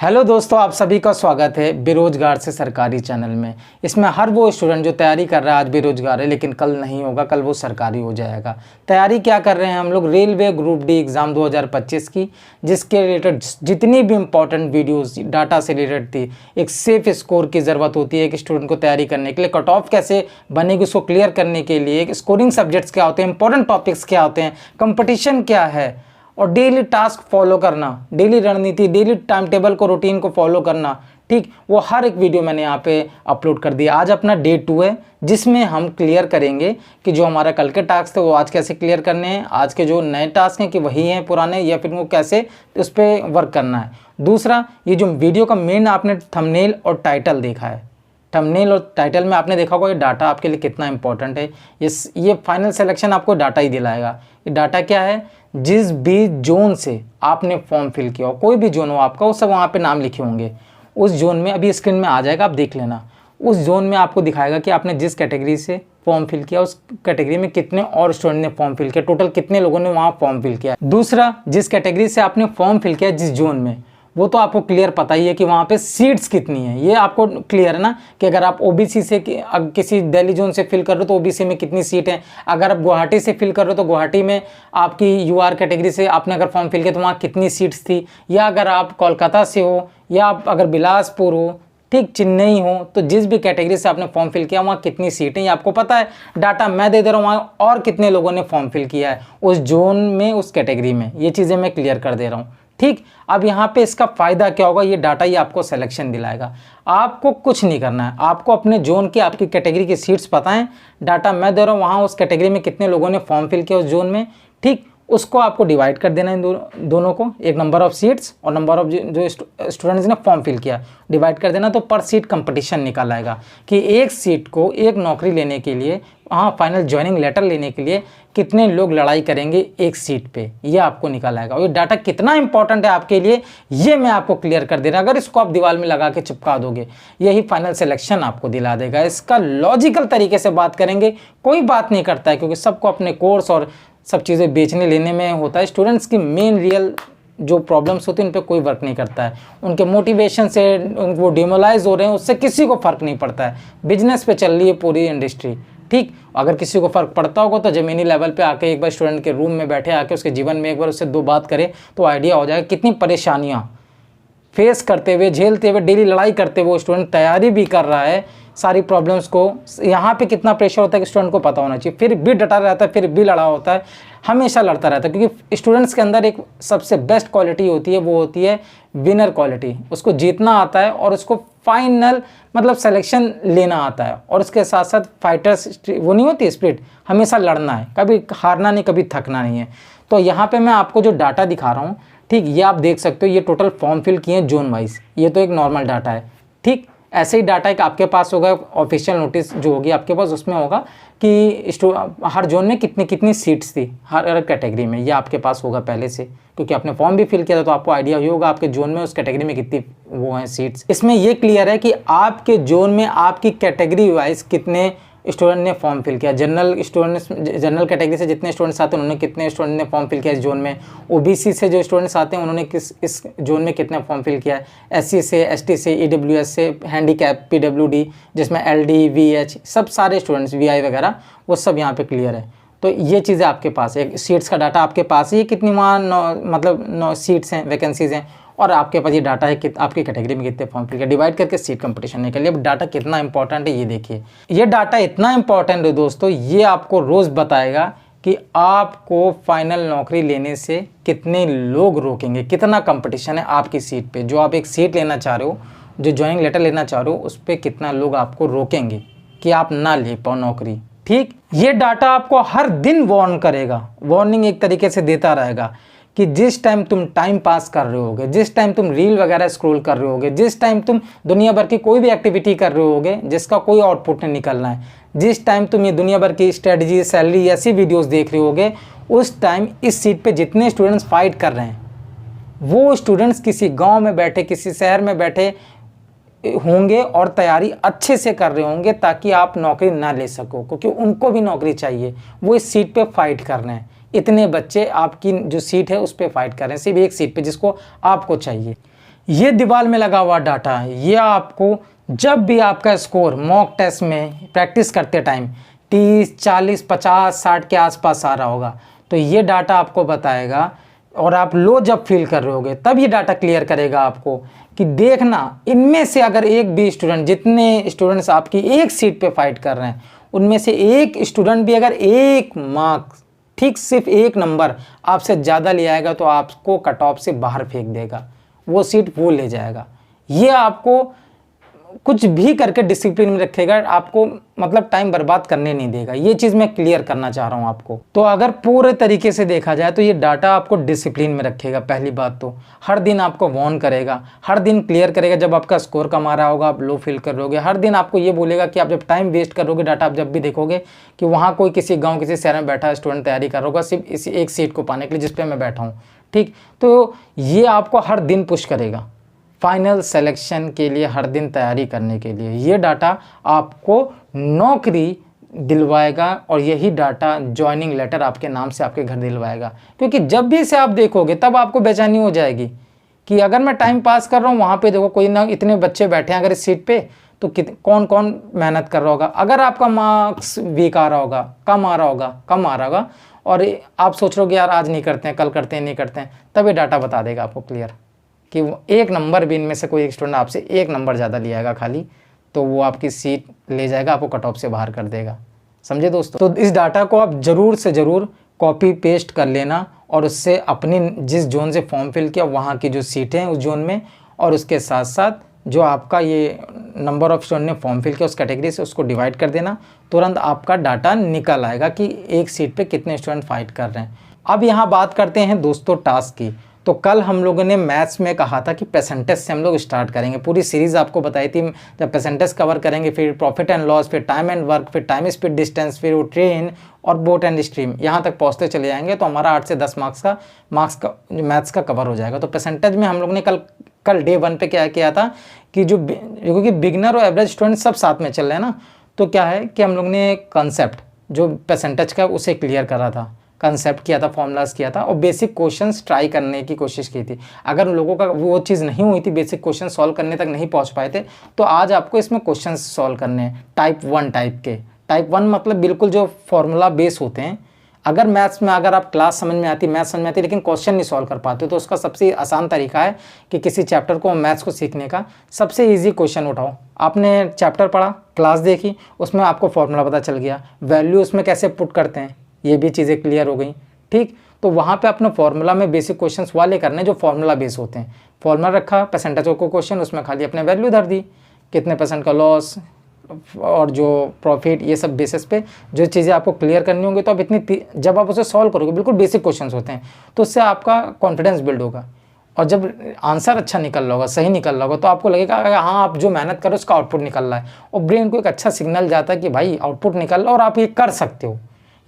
Hello दोस्तों, आप सभी का स्वागत है बेरोजगार से सरकारी चैनल में। इसमें हर वो स्टूडेंट जो तैयारी कर रहा है आज बेरोजगार है, लेकिन कल नहीं होगा, कल वो सरकारी हो जाएगा। तैयारी क्या कर रहे हैं हम लोग? रेलवे ग्रुप डी एग्ज़ाम 2025 की, जिसके रिलेटेड जितनी भी इंपॉर्टेंट वीडियोस डाटा से रिलेटेड थी। एक सेफ स्कोर की ज़रूरत होती है एक स्टूडेंट को तैयारी करने के लिए। कट ऑफ कैसे बनेगी उसको क्लियर करने के लिए, स्कोरिंग सब्जेक्ट्स क्या होते हैं, इंपॉर्टेंट टॉपिक्स क्या होते हैं, कंपटीशन क्या है, और डेली टास्क फॉलो करना, डेली रणनीति, डेली टाइम टेबल को, रूटीन को फॉलो करना। ठीक, वो हर एक वीडियो मैंने यहाँ पे अपलोड कर दिया। आज अपना डे 2 है, जिसमें हम क्लियर करेंगे कि जो हमारा कल के टास्क थे वो आज कैसे क्लियर करने हैं, आज के जो नए टास्क हैं कि वही हैं पुराने, या फिर वो कैसे उस पर वर्क करना है। दूसरा, ये जो वीडियो का मेन आपने थंबनेल और टाइटल देखा है, थंबनेल और टाइटल में आपने देखा होगा ये डाटा आपके लिए कितना इंपॉर्टेंट है। ये फाइनल सिलेक्शन आपको डाटा ही दिलाएगा। ये डाटा क्या है? जिस भी जोन से आपने फॉर्म फिल किया हो, कोई भी जोन हो आपका, वो सब वहाँ पे नाम लिखे होंगे। उस जोन में अभी स्क्रीन में आ जाएगा, आप देख लेना। उस जोन में आपको दिखाएगा कि आपने जिस कैटेगरी से फॉर्म फिल किया, उस कैटेगरी में कितने और स्टूडेंट ने फॉर्म फिल किया, टोटल कितने लोगों ने वहाँ फॉर्म फिल किया। दूसरा, जिस कैटेगरी से आपने फॉर्म फिल किया जिस जोन में, वो तो आपको क्लियर पता ही है कि वहाँ पे सीट्स कितनी है। ये आपको क्लियर है ना कि अगर आप ओबीसी से किसी दिल्ली जोन से फिल कर रहे हो तो ओबीसी में कितनी सीट है। अगर आप गुवाहाटी से फिल कर रहे हो तो गुवाहाटी में आपकी यूआर कैटेगरी से आपने अगर फॉर्म फिल किया तो वहाँ कितनी सीट्स थी। या अगर आप कोलकाता से हो, या आप अगर बिलासपुर हो, ठीक, चेन्नई हो, तो जिस भी कैटेगरी से आपने फॉर्म फिल किया वहाँ कितनी सीटें, ये आपको पता है। डाटा मैं दे रहा हूँ वहाँ और कितने लोगों ने फॉर्म फिल किया है उस जोन में, उस कैटेगरी में। ये चीज़ें मैं क्लियर कर दे रहा हूँ। ठीक, अब यहाँ पे इसका फ़ायदा क्या होगा? ये डाटा ही आपको सिलेक्शन दिलाएगा। आपको कुछ नहीं करना है, आपको अपने जोन की, आपकी कैटेगरी की सीट्स पता है। डाटा मैं दे रहा हूँ, वहाँ उस कैटेगरी में कितने लोगों ने फॉर्म फिल किया उस जोन में। ठीक, उसको आपको डिवाइड कर देना है दोनों को, एक नंबर ऑफ सीट्स और नंबर ऑफ जो स्टूडेंट्स ने फॉर्म फिल किया, डिवाइड कर देना। तो पर सीट कंपटीशन निकल आएगा कि एक सीट को, एक नौकरी लेने के लिए, हाँ, फाइनल ज्वाइनिंग लेटर लेने के लिए कितने लोग लड़ाई करेंगे एक सीट पे, ये आपको निकल आएगा। और ये डाटा कितना इंपॉर्टेंट है आपके लिए, ये मैं आपको क्लियर कर दे रहा हूँ। अगर इसको आप दीवार में लगा के चिपका दोगे, यही फाइनल सिलेक्शन आपको दिला देगा। इसका लॉजिकल तरीके से बात करेंगे, कोई बात नहीं करता है, क्योंकि सबको अपने कोर्स और सब चीज़ें बेचने लेने में होता है। स्टूडेंट्स की मेन रियल जो प्रॉब्लम्स होती हैं उन पे कोई वर्क नहीं करता है। उनके मोटिवेशन से वो डिमोलाइज हो रहे हैं, उससे किसी को फ़र्क नहीं पड़ता है। बिजनेस पे चल रही है पूरी इंडस्ट्री। ठीक, अगर किसी को फ़र्क पड़ता होगा तो ज़मीनी लेवल पे आके एक बार स्टूडेंट के रूम में बैठे आके उसके जीवन में एक बार उससे 2 बात करे तो आइडिया हो जाएगा कितनी परेशानियाँ फेस करते हुए, झेलते हुए, डेली लड़ाई करते हुए स्टूडेंट तैयारी भी कर रहा है। सारी प्रॉब्लम्स को, यहाँ पे कितना प्रेशर होता है कि स्टूडेंट को पता होना चाहिए, फिर भी डटा रहता है, फिर भी लड़ा होता है, हमेशा लड़ता रहता है। क्योंकि स्टूडेंट्स के अंदर एक सबसे बेस्ट क्वालिटी होती है, वो होती है विनर क्वालिटी। उसको जीतना आता है और उसको फाइनल मतलब सिलेक्शन लेना आता है, और उसके साथ साथ फाइटर्स वो नहीं होती स्पिरिट, हमेशा लड़ना है, कभी हारना नहीं, कभी थकना नहीं है। तो यहाँ पे मैं आपको जो डाटा दिखा रहा हूँ, ठीक, ये आप देख सकते हो, ये टोटल फॉर्म फिल किए हैं जोन वाइज। ये तो एक नॉर्मल डाटा है। ठीक, ऐसे ही डाटा एक आपके पास होगा, ऑफिशियल नोटिस जो होगी आपके पास, उसमें होगा कि हर जोन में कितनी कितनी सीट्स थी हर कैटेगरी में। ये आपके पास होगा पहले से, क्योंकि आपने फॉर्म भी फिल किया था, तो आपको आइडिया ही होगा आपके जोन में उस कैटेगरी में कितनी वो हैं सीट्स। इसमें ये क्लियर है कि आपके जोन में आपकी कैटेगरी वाइज कितने स्टूडेंट ने फॉर्म फिल किया। जनरल कैटेगरी से जितने स्टूडेंट्स आते हैं उन्होंने कितने स्टूडेंट ने फॉर्म फिल किया इस जोन में। ओबीसी से जो स्टूडेंट्स आते हैं उन्होंने इस जोन में कितने फॉर्म फिल किया है। एससी से, एसटी से, ईडब्ल्यूएस से, हैंडीकैप, पीडब्ल्यूडी, जिसमें एलडी, वीएच, सब सारे स्टूडेंट्स, वीआई वगैरह, वो सब यहाँ पे क्लियर है। तो ये चीज़ें आपके पास है, सीट्स का डाटा आपके पास है, कितनी वहाँ मतलब 9 सीट्स हैं, वैकेंसीज़ हैं, और आपके पास ये डाटा है कि आपकी कैटेगरी में कितने फॉर्म फिल किया, डिवाइड करके सीट कंपटीशन निकल। अब डाटा कितना इंपॉर्टेंट है ये देखिए। ये डाटा इतना इंपॉर्टेंट है दोस्तों, ये आपको रोज़ बताएगा कि आपको फाइनल नौकरी लेने से कितने लोग रोकेंगे, कितना कंपटीशन है आपकी सीट पे। जो आप एक सीट लेना चाह रहे हो, जो ज्वाइनिंग लेटर लेना चाह रहे हो, उस पर कितना लोग आपको रोकेंगे कि आप ना ले पाओ नौकरी। ठीक, ये डाटा आपको हर दिन वार्न करेगा, वार्निंग एक तरीके से देता रहेगा कि जिस टाइम तुम टाइम पास कर रहे होगे, जिस टाइम तुम रील वगैरह स्क्रॉल कर रहे होगे, जिस टाइम तुम दुनिया भर की कोई भी एक्टिविटी कर रहे होगे जिसका कोई आउटपुट नहीं निकलना है, जिस टाइम तुम ये दुनिया भर की स्ट्रेटजी, सैलरी, ऐसी वीडियोस देख रहे होगे, उस टाइम इस सीट पे जितने स्टूडेंट्स फाइट कर रहे हैं वो स्टूडेंट्स किसी गाँव में बैठे, किसी शहर में बैठे होंगे और तैयारी अच्छे से कर रहे होंगे ताकि आप नौकरी ना ले सको, क्योंकि उनको भी नौकरी चाहिए। वो इस सीट पे फाइट कर रहे हैं। इतने बच्चे आपकी जो सीट है उस पर फाइट कर रहे हैं, सिर्फ एक सीट पे जिसको आपको चाहिए। ये दीवार में लगा हुआ डाटा है, ये आपको जब भी आपका स्कोर मॉक टेस्ट में प्रैक्टिस करते टाइम 30, 40, 50, 60 के आसपास आ रहा होगा, तो ये डाटा आपको बताएगा। और आप लो जब फील कर रहे होगे तब ये डाटा क्लियर करेगा आपको कि देखना इनमें से अगर एक भी स्टूडेंट, जितने स्टूडेंट्स आपकी एक सीट पे फाइट कर रहे हैं, उनमें से एक स्टूडेंट भी अगर एक मार्क्स, ठीक सिर्फ एक नंबर आपसे ज़्यादा ले आएगा तो आपको कट ऑफ से बाहर फेंक देगा, वो सीट वो ले जाएगा। ये आपको कुछ भी करके डिसिप्लिन में रखेगा, आपको मतलब टाइम बर्बाद करने नहीं देगा। ये चीज़ मैं क्लियर करना चाह रहा हूँ आपको। तो अगर पूरे तरीके से देखा जाए तो ये डाटा आपको डिसिप्लिन में रखेगा। पहली बात तो हर दिन आपको वार्न करेगा, हर दिन क्लियर करेगा। जब आपका स्कोर कम आ रहा होगा, आप लो फील कर रहोगे, हर दिन आपको ये बोलेगा कि आप जब टाइम वेस्ट करोगे, डाटा आप जब भी देखोगे कि वहाँ कोई किसी गाँव, किसी शहर में बैठा स्टूडेंट तैयारी कर रहा होगा सिर्फ इसी एक सीट को पाने के लिए जिस पर मैं बैठा हूँ, ठीक। तो ये आपको हर दिन पुश करेगा फाइनल सिलेक्शन के लिए, हर दिन तैयारी करने के लिए। ये डाटा आपको नौकरी दिलवाएगा और यही डाटा जॉइनिंग लेटर आपके नाम से आपके घर दिलवाएगा। क्योंकि जब भी इसे आप देखोगे तब आपको बेचैनी हो जाएगी कि अगर मैं टाइम पास कर रहा हूँ, वहाँ पे देखो कोई ना, इतने बच्चे बैठे हैं अगर इस सीट पे, तो कौन कौन मेहनत कर रहा होगा। अगर आपका मार्क्स वीक आ रहा होगा, कम आ रहा होगा और आप सोच रहे हो कि यार आज नहीं करते हैं, कल करते हैं, नहीं करते हैं, तब ये डाटा बता देगा आपको क्लियर कि एक नंबर भी इनमें से कोई एक स्टूडेंट आपसे एक नंबर ज़्यादा ले आएगा खाली, तो वो आपकी सीट ले जाएगा, आपको कट ऑफ से बाहर कर देगा। समझे दोस्तों? तो इस डाटा को आप ज़रूर से ज़रूर कॉपी पेस्ट कर लेना और उससे अपनी जिस जोन से फॉर्म फिल किया वहाँ की जो सीटें हैं उस जोन में, और उसके साथ साथ जो आपका ये नंबर ऑफ स्टूडेंट ने फॉर्म फिल किया उस कैटेगरी से उसको डिवाइड कर देना। तुरंत आपका डाटा निकल आएगा कि एक सीट पे कितने स्टूडेंट फाइट कर रहे हैं। अब यहाँ बात करते हैं दोस्तों टास्क की। तो कल हम लोगों ने मैथ्स में कहा था कि परसेंटेज से हम लोग स्टार्ट करेंगे। पूरी सीरीज़ आपको बताई थी, जब परसेंटेज कवर करेंगे, फिर प्रॉफिट एंड लॉस, फिर टाइम एंड वर्क, फिर टाइम स्पीड डिस्टेंस, फिर वो ट्रेन और बोट एंड स्ट्रीम, यहाँ तक पहुँचते चले जाएंगे तो हमारा 8 से 10 मार्क्स का मैथ्स का कवर हो जाएगा। तो परसेंटेज में हम लोग ने कल डे 1 पे क्या किया था कि जो क्योंकि बिगनर और एवरेज स्टूडेंट सब साथ में चल रहे हैं ना, तो क्या है कि हम लोग ने कंसेप्ट जो परसेंटेज का उसे क्लियर करा था, कंसेप्ट किया था, फॉर्मूलाज किया था और बेसिक क्वेश्चंस ट्राई करने की कोशिश की थी। अगर लोगों का वो चीज़ नहीं हुई थी, बेसिक क्वेश्चन सॉल्व करने तक नहीं पहुंच पाए थे, तो आज आपको इसमें क्वेश्चंस सॉल्व करने हैं टाइप 1 टाइप के। टाइप 1 मतलब बिल्कुल जो फॉर्मूला बेस होते हैं। अगर मैथ्स में अगर आप क्लास समझ में आती, मैथ समझ में आती, लेकिन क्वेश्चन नहीं सॉल्व कर पाते, तो उसका सबसे आसान तरीका है कि किसी चैप्टर को, मैथ्स को सीखने का सबसे ईजी क्वेश्चन उठाओ। आपने चैप्टर पढ़ा, क्लास देखी, उसमें आपको फॉर्मूला पता चल गया, वैल्यू उसमें कैसे पुट करते हैं ये भी चीज़ें क्लियर हो गई, ठीक। तो वहाँ पे अपने फॉर्मूला में बेसिक क्वेश्चंस वाले करने जो फॉर्मूला बेस होते हैं। फॉर्मूला रखा, परसेंटेज को क्वेश्चन, उसमें खाली अपने वैल्यू धर दी, कितने % का लॉस और जो प्रॉफिट, ये सब बेसिस पे जो चीज़ें आपको क्लियर करनी होंगी। तो आप जब आप उसे सॉल्व करोगे, बिल्कुल बेसिक क्वेश्चंस होते हैं, तो उससे आपका कॉन्फिडेंस बिल्ड होगा। और जब आंसर अच्छा निकल रहा होगा, सही निकल रहा होगा, तो आपको लगेगा हाँ आप जो मेहनत करो उसका आउटपुट निकल रहा है, और ब्रेन को एक अच्छा सिग्नल जाता है कि भाई आउटपुट निकल रहा है और आप ये कर सकते हो।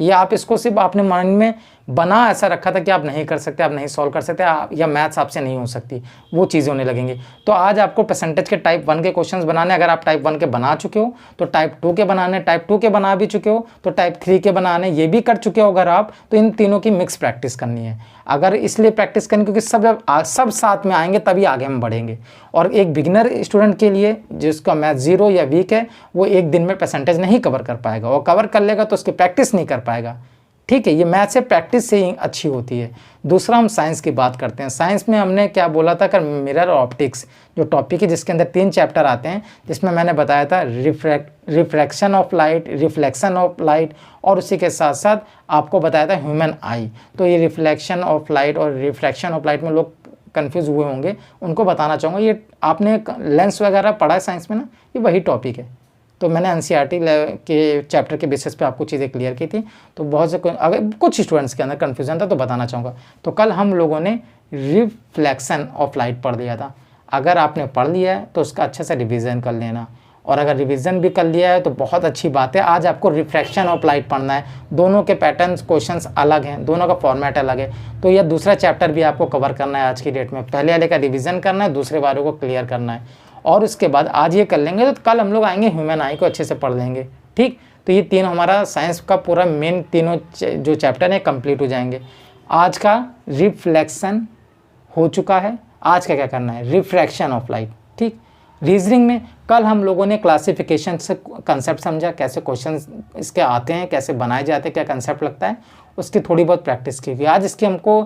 ये आप इसको सिर्फ आपने माइंड में बना ऐसा रखा था कि आप नहीं कर सकते, आप नहीं सॉल्व कर सकते, या मैथ्स आपसे नहीं हो सकती, वो चीज़ें होने लगेंगी। तो आज आपको परसेंटेज के टाइप 1 के क्वेश्चंस बनाने, अगर आप टाइप 1 के बना चुके हो तो टाइप 2 के बनाने, टाइप 2 के बना भी चुके हो तो टाइप 3 के बनाने, ये भी कर चुके हो अगर आप, तो इन तीनों की मिक्स प्रैक्टिस करनी है। अगर इसलिए प्रैक्टिस करनी क्योंकि सब साथ में आएंगे तभी आगे हम बढ़ेंगे। और एक बिगिनर स्टूडेंट के लिए जिसका मैथ 0 या वीक है, वो एक दिन में परसेंटेज नहीं कवर कर पाएगा, और कवर कर लेगा तो उसकी प्रैक्टिस नहीं कर पाएगा, ठीक है। ये मैथ से प्रैक्टिस से ही अच्छी होती है। दूसरा हम साइंस की बात करते हैं। साइंस में हमने क्या बोला था कि मिरर ऑप्टिक्स जो टॉपिक है, जिसके अंदर 3 चैप्टर आते हैं, जिसमें मैंने बताया था refraction of light, reflection of light, और उसी के साथ साथ आपको बताया था ह्यूमन आई। तो ये रिफ्लेक्शन ऑफ लाइट और रिफ्रैक्शन ऑफ लाइट में लोग कन्फ्यूज़ हुए होंगे, उनको बताना चाहूँगा, ये आपने लेंस वगैरह पढ़ा है साइंस में ना, ये वही टॉपिक है। तो मैंने एनसीईआरटी के चैप्टर के बेसिस पे आपको चीज़ें क्लियर की थी। तो बहुत से अगर कुछ स्टूडेंट्स के अंदर कन्फ्यूजन था तो बताना चाहूँगा। तो कल हम लोगों ने रिफ्लेक्शन ऑफ लाइट पढ़ लिया था। अगर आपने पढ़ लिया है तो उसका अच्छे से रिवीजन कर लेना, और अगर रिवीजन भी कर लिया है तो बहुत अच्छी बात है। आज आपको रिफ्रैक्शन ऑफ लाइट पढ़ना है। दोनों के पैटर्न्स, क्वेश्चंस अलग हैं, दोनों का फॉर्मेट अलग है। तो यह दूसरा चैप्टर भी आपको कवर करना है आज की डेट में। पहले वाले का रिवीजन करना है, दूसरे वाले को क्लियर करना है, और उसके बाद आज ये कर लेंगे तो कल हम लोग आएंगे ह्यूमन आई को अच्छे से पढ़ लेंगे, ठीक। तो ये 3 हमारा साइंस का पूरा मेन तीनों जो चैप्टर है कंप्लीट हो जाएंगे। आज का रिफ्लेक्शन हो चुका है, आज का क्या करना है, रिफ्रैक्शन ऑफ लाइट। ठीक, रीजनिंग में कल हम लोगों ने क्लासिफिकेशन से कंसेप्ट समझा, कैसे क्वेश्चन इसके आते हैं, कैसे बनाए जाते हैं, क्या कंसेप्ट लगता है, उसकी थोड़ी बहुत प्रैक्टिस की गई। आज इसकी हमको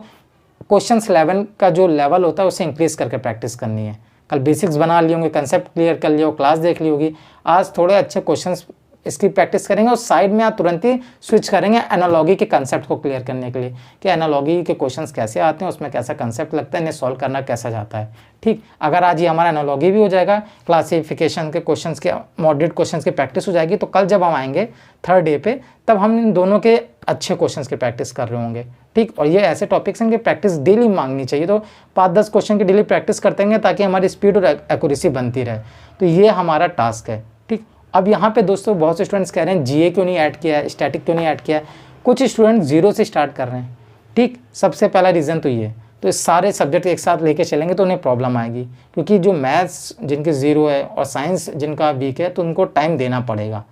क्वेश्चंस 11 का जो लेवल होता है उसे इंक्रीज करके प्रैक्टिस करनी है। कल बेसिक्स बना लिए होंगे, कंसेप्ट क्लियर कर लिया हो, क्लास देख ली होगी, आज थोड़े अच्छे क्वेश्चंस इसकी प्रैक्टिस करेंगे और साइड में आप तुरंत ही स्विच करेंगे एनालॉगी के कंसेप्ट को क्लियर करने के लिए कि एनालॉगी के क्वेश्चंस कैसे आते हैं, उसमें कैसा कंसेप्ट लगता है, इन्हें सॉल्व करना कैसा जाता है। ठीक, अगर आज ये हमारा एनालॉगी भी हो जाएगा, क्लासिफिकेशन के क्वेश्चंस के मॉडरेट क्वेश्चंस की प्रैक्टिस हो जाएगी, तो कल जब हम आएंगे थर्ड डे पे तब हम इन दोनों के अच्छे क्वेश्चंस की प्रैक्टिस कर रहे होंगे। ठीक, और ये ऐसे टॉपिक्स हैं कि प्रैक्टिस डेली मांगनी चाहिए, तो 5-10 क्वेश्चन की डेली प्रैक्टिस करते हैं ताकि हमारी स्पीड और एक्यूरेसी बनती रहे। तो ये हमारा टास्क है। ठीक, अब यहाँ पे दोस्तों बहुत से स्टूडेंट्स कह रहे हैं जीए क्यों नहीं ऐड किया है, स्टैटिक क्यों नहीं ऐड किया है। कुछ स्टूडेंट जीरो से स्टार्ट कर रहे हैं। ठीक, सबसे पहला रीज़न तो ये, तो इस सारे सब्जेक्ट एक साथ लेके चलेंगे तो उन्हें प्रॉब्लम आएगी, क्योंकि जो मैथ्स जिनके ज़ीरो है और साइंस जिनका वीक है तो उनको टाइम देना पड़ेगा।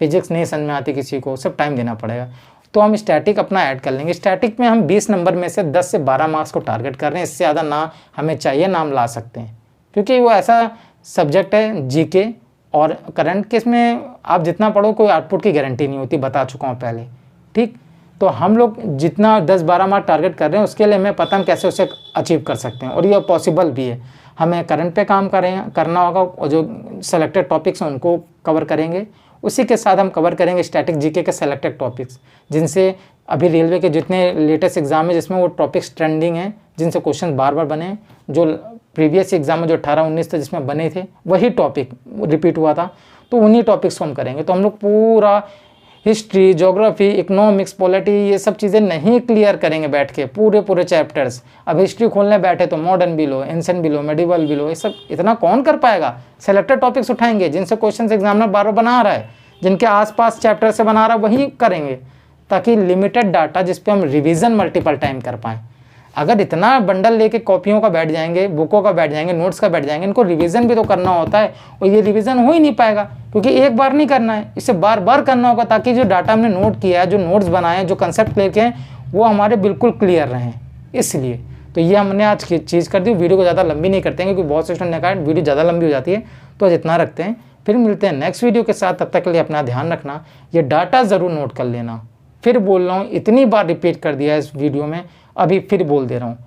फिजिक्स नहीं समझ में आती किसी को, सब टाइम देना पड़ेगा। तो हम स्टैटिक अपना ऐड कर लेंगे। स्टैटिक में हम 20 नंबर में से 10 से 12 मार्क्स को टारगेट कर रहे हैं, इससे ज़्यादा ना हमें चाहिए ना हम ला सकते हैं, क्योंकि वो ऐसा सब्जेक्ट है जीके और करंट के, इसमें आप जितना पढ़ो कोई आउटपुट की गारंटी नहीं होती, बता चुका हूँ पहले। ठीक, तो हम लोग जितना 10-12 मार्क टारगेट कर रहे हैं उसके लिए हमें पता हम कैसे उसे अचीव कर सकते हैं, और ये पॉसिबल भी है। हमें करंट पे काम करना होगा और जो सेलेक्टेड टॉपिक्स हैं उनको कवर करेंगे, उसी के साथ हम कवर करेंगे स्टैटिक जीके के सेलेक्टेड टॉपिक्स, जिनसे अभी रेलवे के जितने लेटेस्ट एग्जाम है जिसमें वो टॉपिक्स ट्रेंडिंग हैं, जिनसे क्वेश्चन बार बार बने, जो प्रीवियस एग्जाम में जो 18-19 थे जिसमें बने थे वही टॉपिक रिपीट हुआ था, तो उन्हीं टॉपिक्स को हम करेंगे। तो हम लोग पूरा हिस्ट्री, ज्योग्राफी, इकोनॉमिक्स, पॉलिटी, ये सब चीज़ें नहीं क्लियर करेंगे बैठ के, पूरे चैप्टर्स। अब हिस्ट्री खोलने बैठे तो मॉडर्न भी लो, एंशिएंट भी लो, मेडिवल भी लो, ये सब इतना कौन कर पाएगा। सेलेक्टेड टॉपिक्स उठाएंगे जिनसे क्वेश्चन एग्जामिनर बार बार बना रहा है, जिनके आसपास चैप्टर से बना रहा है वही करेंगे, ताकि लिमिटेड डाटा जिस पे हम रिवीजन मल्टीपल टाइम कर पाएँ। अगर इतना बंडल लेके कॉपियों का बैठ जाएंगे, बुकों का बैठ जाएंगे, नोट्स का बैठ जाएंगे, इनको रिवीजन भी तो करना होता है, और ये रिवीजन हो ही नहीं पाएगा, क्योंकि एक बार नहीं करना है, इसे बार बार करना होगा, ताकि जो डाटा हमने नोट किया है, जो नोट्स बनाए हैं, जो कंसेप्ट क्लियर किए हैं, वो हमारे बिल्कुल क्लियर रहें। इसलिए तो ये हमने आज की चीज़ कर दी। वीडियो को ज़्यादा लंबी नहीं करते हैं, क्योंकि बहुत से स्टूडेंट ने कहा वीडियो ज़्यादा लंबी हो जाती है, तो आज इतना रखते हैं। फिर मिलते हैं नेक्स्ट वीडियो के साथ, तब तक के लिए अपना ध्यान रखना, ये डाटा ज़रूर नोट कर लेना। फिर बोल रहा हूँ, इतनी बार रिपीट कर दिया है इस वीडियो में, अभी फिर बोल दे रहा हूँ,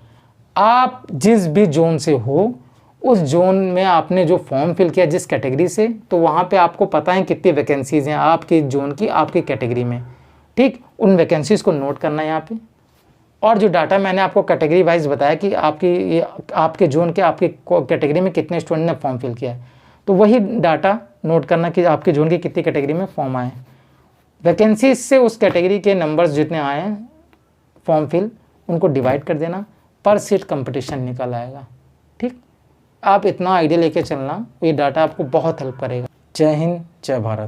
आप जिस भी जोन से हो, उस जोन में आपने जो फॉर्म फिल किया जिस कैटेगरी से, तो वहाँ पे आपको पता है कितनी वैकेंसीज़ हैं आपकी जोन की, आपकी कैटेगरी में। ठीक, उन वैकेंसीज़ को नोट करना है यहाँ पे, और जो डाटा मैंने आपको कैटेगरी वाइज बताया कि आपके जोन के आपकी कैटेगरी में कितने स्टूडेंट ने फॉर्म फिल किया है, तो वही डाटा नोट करना कि आपके जोन की कितनी कैटेगरी में फॉर्म आए। वैकेंसीज से उस कैटेगरी के नंबर्स जितने आए हैं फॉर्म फिल, उनको डिवाइड कर देना, पर सीट कंपटीशन निकल आएगा। ठीक, आप इतना आइडिया लेके चलना, ये डाटा आपको बहुत हेल्प करेगा। जय हिंद, जय भारत।